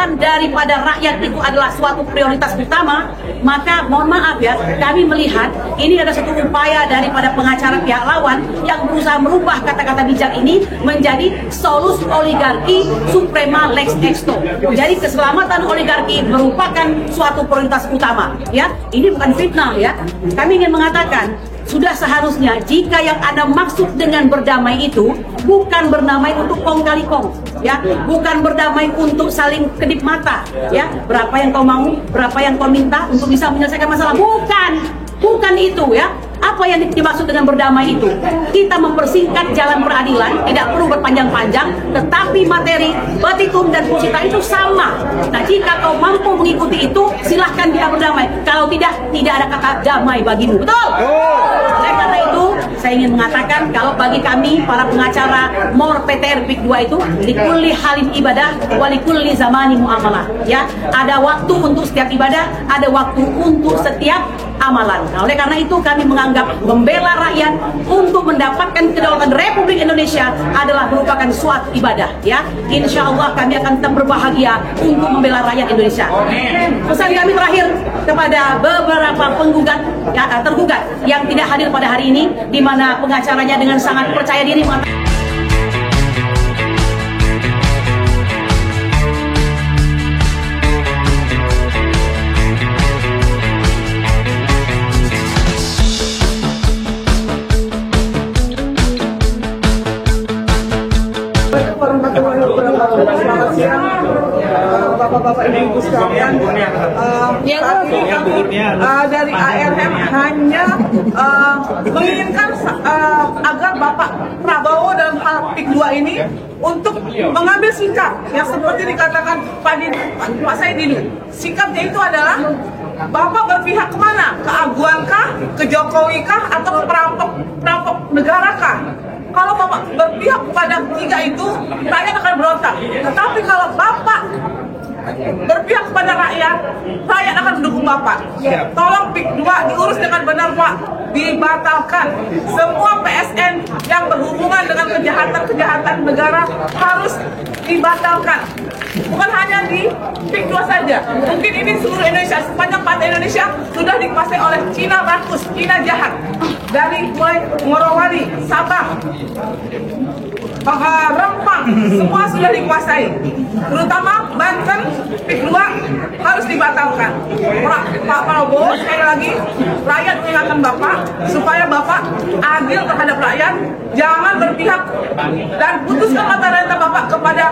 keselamatan daripada rakyat itu adalah suatu prioritas utama, maka mohon maaf ya, kami melihat ini ada satu upaya daripada pengacara pihak lawan yang berusaha merubah kata-kata bijak ini menjadi solus oligarki suprema lex exto. Jadi keselamatan oligarki merupakan suatu prioritas utama. Ya, ini bukan fitnah ya. Kami ingin mengatakan sudah seharusnya jika yang Anda maksud dengan berdamai itu bukan berdamai untuk kong kali kong, ya, bukan berdamai untuk saling kedip mata, ya, berapa yang kau mau, berapa yang kau minta untuk bisa menyelesaikan masalah, bukan itu ya. Apa yang dimaksud dengan berdamai itu? Kita mempersingkat jalan peradilan, tidak perlu berpanjang-panjang, tetapi materi, petitum dan posita itu sama. Nah, jika kau mampu mengikuti itu, silahkan kita berdamai. Kalau tidak ada kata damai bagimu. Betul? Oleh karena itu, saya ingin mengatakan kalau bagi kami, para pengacara MOR PTR PIK 2 itu, likulli halin ibadah, walikulli zamani muamalah. Ya, ada waktu untuk setiap ibadah, ada waktu untuk setiap amalan. Nah, oleh karena itu kami menganggap membela rakyat untuk mendapatkan kedaulatan Republik Indonesia adalah merupakan suatu ibadah. Ya, insya Allah kami akan tetap berbahagia untuk membela rakyat Indonesia. Pesan kami terakhir kepada beberapa penggugat, ya, tergugat yang tidak hadir pada hari ini, di mana pengacaranya dengan sangat percaya diri mengatakan selamat siang, bapak-bapak ibu sekalian. Dari ARM hanya menginginkan agar Bapak Prabowo dalam hal PIK 2 ini untuk mengambil sikap yang seperti dikatakan Pak Saidinu. Sikapnya itu adalah Bapak berpihak kemana? Ke Aguan kah? Ke Jokowi kah? Atau ke perampok negara kah? Kalau Bapak berpihak kepada tiga itu, rakyat akan berontak. Tetapi kalau Bapak berpihak kepada rakyat akan mendukung Bapak. Tolong PIK 2 diurus dengan benar, Pak. Dibatalkan. Semua PSN yang berhubungan dengan kejahatan negara harus dibatalkan. Bukan hanya di PIK 2 saja. Mungkin ini seluruh Indonesia, sepanjang pantai Indonesia sudah dikuasai oleh Cina rakus, Cina jahat. Dari mulai Morowali, Sabang, Rempang, semua sudah dikuasai. Terutama Banten, PIK 2 harus dibatalkan. Pak Prabowo, sekali lagi, rakyat mengingatkan Bapak supaya Bapak adil terhadap rakyat, jangan berpihak dan putuskan mata rantai Bapak kepada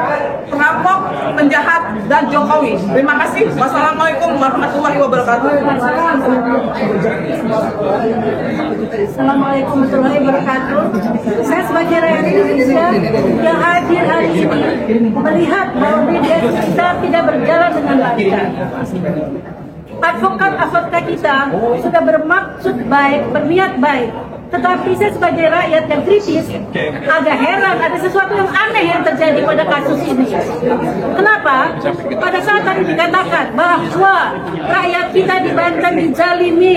perampok, penjahat, dan Jokowi. Terima kasih. Wassalamualaikum warahmatullahi wabarakatuh. Assalamualaikum warahmatullahi wabarakatuh. Saya sebagai rakyat Indonesia yang hadir hari ini melihat bahwa media kita tidak berjalan dengan lancar. Advokat kita sudah bermaksud baik, berniat baik, tetapi saya sebagai rakyat yang kritis agak heran, ada sesuatu yang aneh yang terjadi pada kasus ini. Kenapa? Pada saat tadi dikatakan bahwa rakyat kita di Banten dijalimi,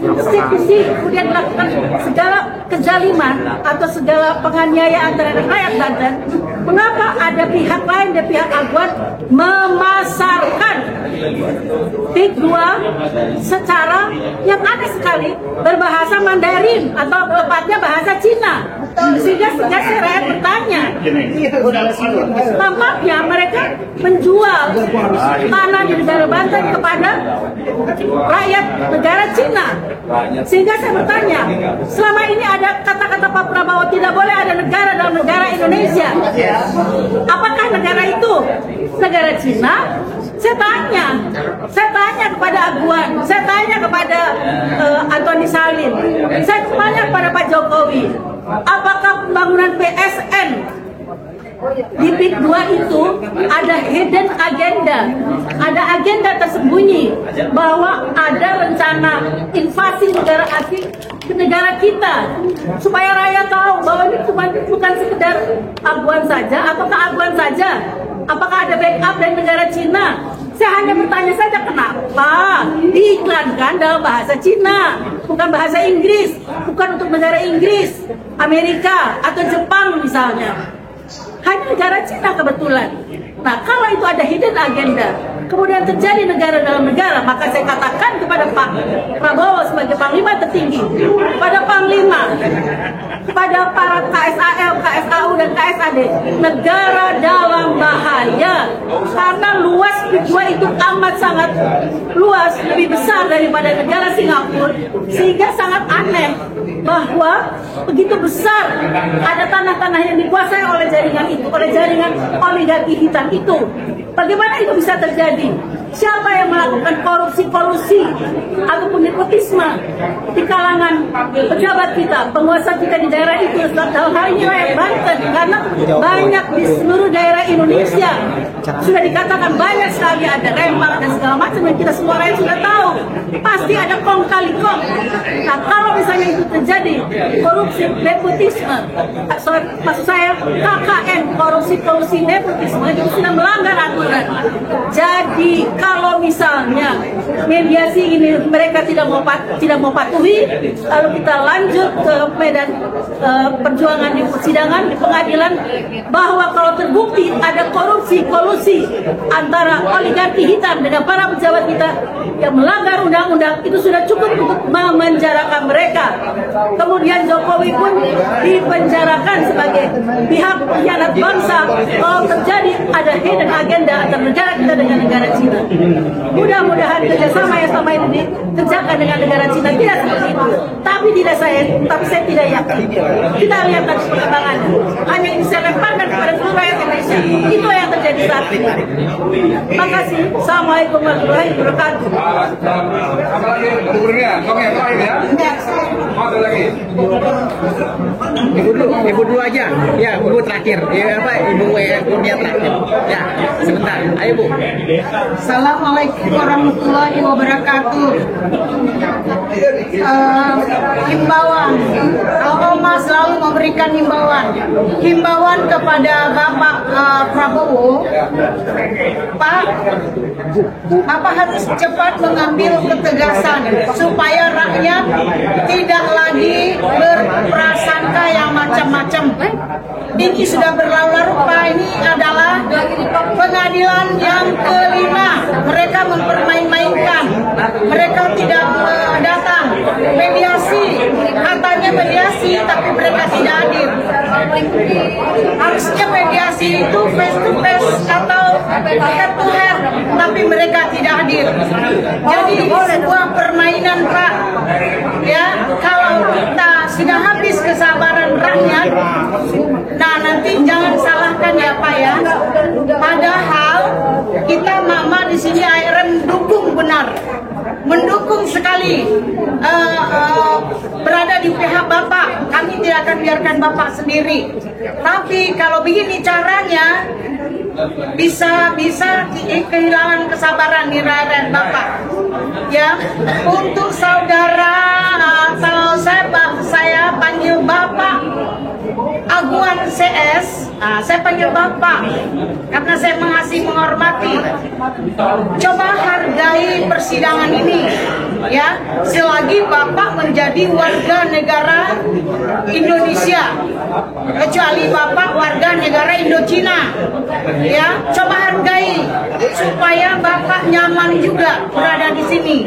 persekusi, kemudian melakukan segala kezaliman atau segala penganiayaan terhadap rakyat Banten. Mengapa ada pihak lain, ada pihak Aguan memasarkan PIK 2 secara yang aneh sekali berbahasa Mandarin atau tepatnya bahasa Cina, sehingga saya rakyat bertanya, tampaknya mereka menjual tanah di negara Banten kepada rakyat negara Cina, sehingga saya bertanya, selama ini ada kata-kata Pak Prabowo tidak boleh ada negara dalam negara Indonesia, apakah negara itu negara Cina? Saya tanya kepada Aguan, saya tanya kepada Antoni Salim, saya tanya kepada Pak Jokowi, apakah pembangunan PSN di PIK 2 itu ada hidden agenda, ada agenda tersembunyi bahwa ada rencana invasi negara asing ke negara kita, supaya rakyat tahu bahwa ini bukan sekedar Aguan saja atau keaguan saja. Apakah ada backup dari negara Cina? Saya hanya bertanya saja, kenapa diiklankan dalam bahasa Cina, bukan bahasa Inggris, bukan untuk negara Inggris, Amerika, atau Jepang misalnya. Hanya negara Cina kebetulan. Nah, kalau itu ada hidden agenda, kemudian terjadi negara dalam negara, maka saya katakan kepada Pak Prabowo sebagai Panglima tertinggi, kepada Panglima, kepada para KSAL, KSAU, dan KSAD, negara dalam bahaya karena luas PIK 2 itu amat sangat luas, lebih besar daripada negara Singapura, sehingga sangat aneh bahwa begitu besar ada tanah-tanah yang dikuasai oleh jaringan itu, oleh jaringan oligarki hitam itu. Bagaimana itu bisa terjadi? Siapa yang melakukan korupsi-kolusi ataupun nepotisme di kalangan pejabat kita, penguasa kita di daerah itu? Dalam hal ini rakyat Banten, karena banyak di seluruh daerah Indonesia sudah dikatakan banyak sekali ada remak dan segala macam yang kita semua rakyat sudah tahu. Pasti ada kong kali kong. Nah, kalau misalnya itu terjadi korupsi nepotisme, maksud saya KKN, korupsi-kolusi nepotisme, itu sudah melanggar aturan. Jadi kalau misalnya mediasi ini mereka tidak mau patuhi, lalu kita lanjut ke medan perjuangan di persidangan, di pengadilan, bahwa kalau terbukti ada korupsi-kolusi antara oligarki hitam dengan para pejabat kita yang melanggar undang-undang, itu sudah cukup untuk memenjarakan mereka. Kemudian Jokowi pun dipenjarakan sebagai pihak pengkhianat bangsa kalau terjadi ada hidden agenda antara negara kita dengan negara Cina. Mudah-mudahan kerjasama yang sama ini dikerjakan dengan negara Cina tidak seperti itu. Tapi saya tidak yakin. Kita lihat tadi perkembangan. Hanya ini saya lemparkan kepada seluruh rakyat Indonesia. Itu yang terjadi saat ini. Terima kasih. Assalamualaikum warahmatullahi wabarakatuh. Ibu dulu aja. Ya, ibu terakhir. Ya, apa? Ibu Kurnia terakhir. Ya, sebentar. Ayo, Bu. Assalamualaikum warahmatullahi wabarakatuh. Himbauan, Alma selalu memberikan himbauan kepada Bapak Prabowo. Pak, Bapak harus cepat mengambil ketegasan supaya rakyat tidak lagi berprasangka yang macam-macam. Ini sudah berlarut-larut, Pak. Ini adalah pengadilan yang kelima. Mereka mempermain-mainkan. Mereka tidak datang. Mediasi, katanya mediasi, tapi mereka tidak hadir. Harusnya mediasi itu face to face atau head to head, tapi mereka tidak hadir. Jadi sebuah permainan, Pak. Ya, kalau kita sudah habis kesabaran rakyat, nah nanti jangan salahkan ya, Pak ya. Padahal kita mama di sini ARM dukung benar, mendukung sekali berada di pihak Bapak. Kami tidak akan biarkan Bapak sendiri. Tapi kalau begini caranya, bisa kehilangan kesabaran di rakyat Bapak. Ya, untuk saudara, kalau saya panggil Bapak Aguan CS, saya panggil Bapak karena saya menghormati. Coba hargai persidangan ini, ya. Selagi Bapak menjadi warga negara Indonesia, kecuali Bapak warga negara Indochina, ya. Coba hargai supaya Bapak nyaman juga berada di sini,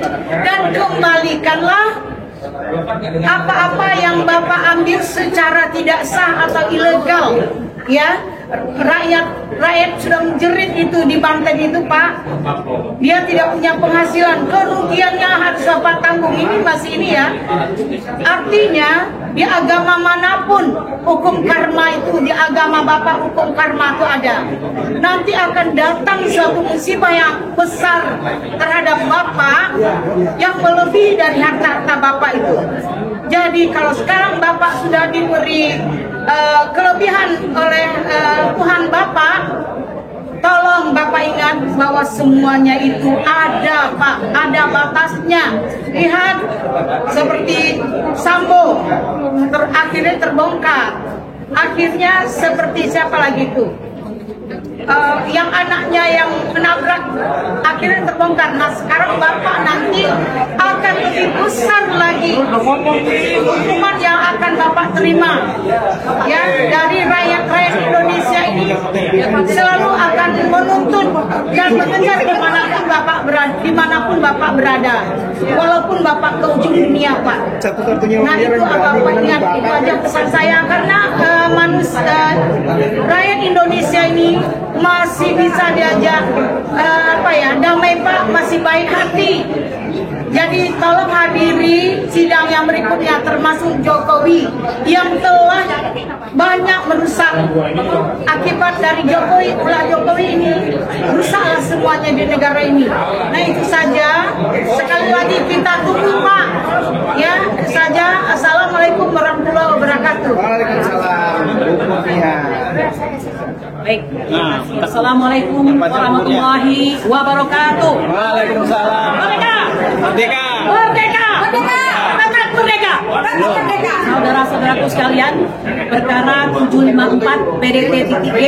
dan kembalikanlah apa-apa yang Bapak ambil secara tidak sah atau ilegal, ya. Rakyat sudah menjerit itu di Banten itu, Pak. Dia tidak punya penghasilan, kerugiannya harus Bapak tanggung. Ini masih ini ya. Artinya di agama manapun hukum karma itu, di agama Bapak hukum karma itu ada. Nanti akan datang suatu musibah yang besar terhadap Bapak yang melebihi dari harta Bapak itu. Jadi kalau sekarang Bapak sudah diberi kelebihan oleh Tuhan Bapak, tolong Bapak ingat bahwa semuanya itu ada, Pak, ada batasnya. Lihat seperti Sambo akhirnya terbongkar. Akhirnya seperti siapa lagi itu? Yang anaknya yang menabrak akhirnya terbongkar. Nah sekarang Bapak nanti akan lebih besar lagi hukuman yang akan Bapak terima ya dari rakyat Indonesia ini selalu akan menuntut dan mengejar dimanapun Bapak berada walaupun Bapak ke ujung dunia Pak. Nah itu Bapak ingat, itu aja pesan saya karena rakyat Indonesia ini masih bisa diajak damai Pak, masih baik hati. Jadi tolong hadiri sidang yang berikutnya termasuk Jokowi yang telah banyak merusak akibat dari Jokowi ini rusaklah semuanya di negara ini. Nah itu saja, sekali lagi kita tunggu Pak ya saja. Assalamualaikum warahmatullahi wabarakatuh. Waalaikumsalam. Baik. Assalamualaikum warahmatullahi wabarakatuh. Waalaikumsalam. Merdeka! Merdeka! Merdeka! Merdeka! Merdeka! Saudara-saudaraku sekalian, perkara 754 PDT-G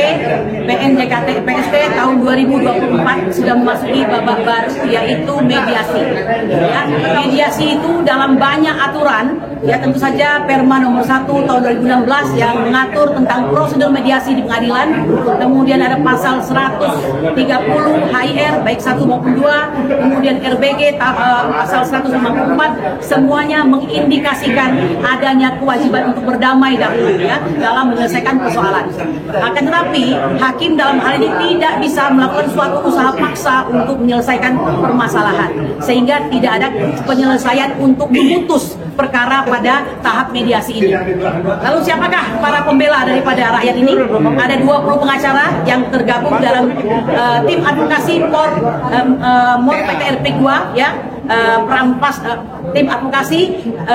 PNJKT PST tahun 2024 sudah memasuki babak baru, yaitu mediasi. Ya, mediasi itu dalam banyak aturan, ya tentu saja Perma nomor 1 tahun 2016 yang mengatur tentang prosedur mediasi di pengadilan, kemudian ada pasal 130 HIR baik 1 maupun 2, kemudian RBG pasal 154, semuanya mengindikasikan adanya kewajiban untuk berdamai dahulu ya dalam menyelesaikan persoalan. Akan tetapi hakim dalam hal ini tidak bisa melakukan suatu usaha paksa untuk menyelesaikan permasalahan, sehingga tidak ada penyelesaian untuk memutus perkara pada tahap mediasi ini. Lalu siapakah para pembela daripada rakyat ini? Ada 20 pengacara yang tergabung dalam tim advokasi MOR PTRP 2 ya. Tim advokasi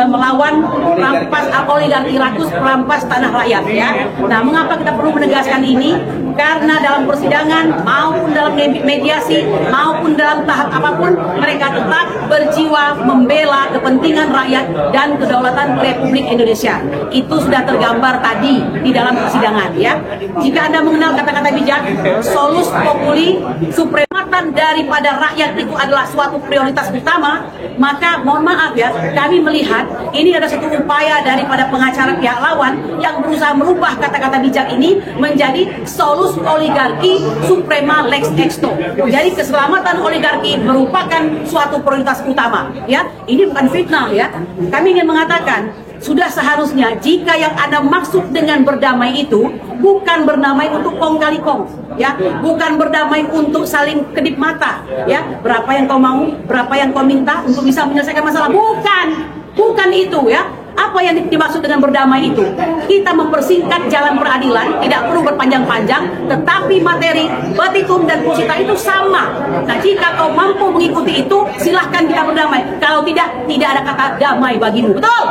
melawan perampas oligarki rakus, perampas tanah rakyat ya. Nah, mengapa kita perlu menegaskan ini? Karena dalam persidangan maupun dalam mediasi maupun dalam tahap apapun, mereka tetap berjiwa membela kepentingan rakyat dan kedaulatan Republik Indonesia. Itu sudah tergambar tadi di dalam persidangan ya. Jika Anda mengenal kata-kata bijak, solus populi suprematan daripada rakyat itu adalah suatu prioritas utama, maka mohon maaf ya, kami melihat ini ada satu upaya daripada pengacara pihak lawan yang berusaha merubah kata-kata bijak ini menjadi solus oligarki suprema lex exto. Jadi keselamatan oligarki merupakan suatu prioritas utama ya. Ini bukan fitnah ya. Kami ingin mengatakan sudah seharusnya jika yang Anda maksud dengan berdamai itu bukan berdamai untuk kong kali kong ya, bukan berdamai untuk saling kedip mata ya, berapa yang kau mau, berapa yang kau minta untuk bisa menyelesaikan masalah, bukan itu ya. Apa yang dimaksud dengan berdamai itu? Kita mempersingkat jalan peradilan, tidak perlu berpanjang-panjang, tetapi materi, petitum dan posita itu sama. Nah, jika kau mampu mengikuti itu, silahkan kita berdamai. Kalau tidak ada kata damai bagimu. Betul?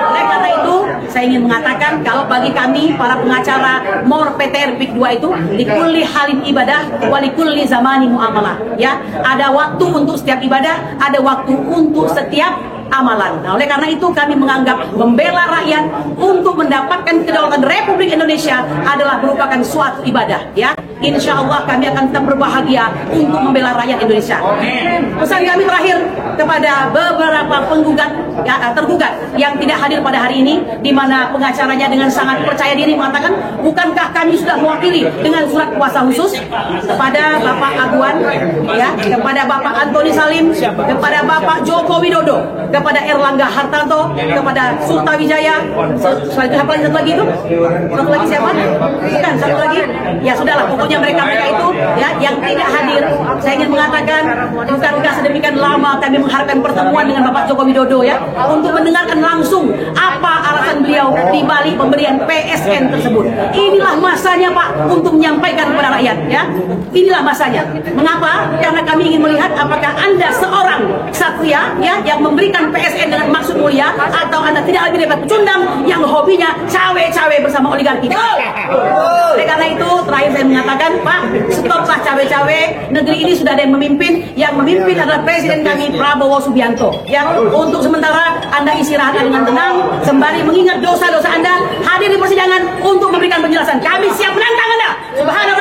Oleh karena itu, saya ingin mengatakan kalau bagi kami para pengacara MOR PTRP 2 itu likulli halin ibadah walikulli zamani muamalah. Ya, ada waktu untuk setiap ibadah, ada waktu untuk setiap amalan. Nah, oleh karena itu kami menganggap membela rakyat untuk mendapatkan kedaulatan Republik Indonesia adalah merupakan suatu ibadah ya. Insya Allah kami akan tetap berbahagia untuk membela rakyat Indonesia. Pesan kami terakhir kepada beberapa penggugat ya, tergugat yang tidak hadir pada hari ini, di mana pengacaranya dengan sangat percaya diri mengatakan, bukankah kami sudah mewakili dengan surat kuasa khusus kepada Bapak Aguan ya, kepada Bapak Antoni Salim, kepada Bapak Joko Widodo, kepada Erlangga Hartarto, kepada Sulta Wijaya, satu lagi itu? Satu lagi siapa? Bukan, satu lagi. Ya sudahlah, pokoknya mereka itu ya yang tidak hadir. Saya ingin mengatakan, bukankah sedemikian lama kami mengharapkan pertemuan dengan Bapak Joko Widodo ya, untuk mendengarkan langsung apa alasan beliau di balik pemberian PSN tersebut. Inilah masanya Pak untuk menyampaikan kepada rakyat ya. Inilah masanya. Mengapa? Karena kami ingin melihat apakah Anda seorang satria ya yang memberikan PSN dengan maksud mulia, atau Anda tidak lagi dapat pecundang yang hobinya cawe-cawe bersama oligarki. Oleh karena itu terakhir saya mengatakan, Pak, stoplah cawe-cawe. Negeri ini sudah ada yang memimpin adalah Presiden kami Prabowo Subianto. Ya, untuk sementara Anda istirahat dengan tenang sembari mengingat dosa-dosa Anda, hadir di persidangan untuk memberikan penjelasan. Kami siap menantang Anda. Subhanallah.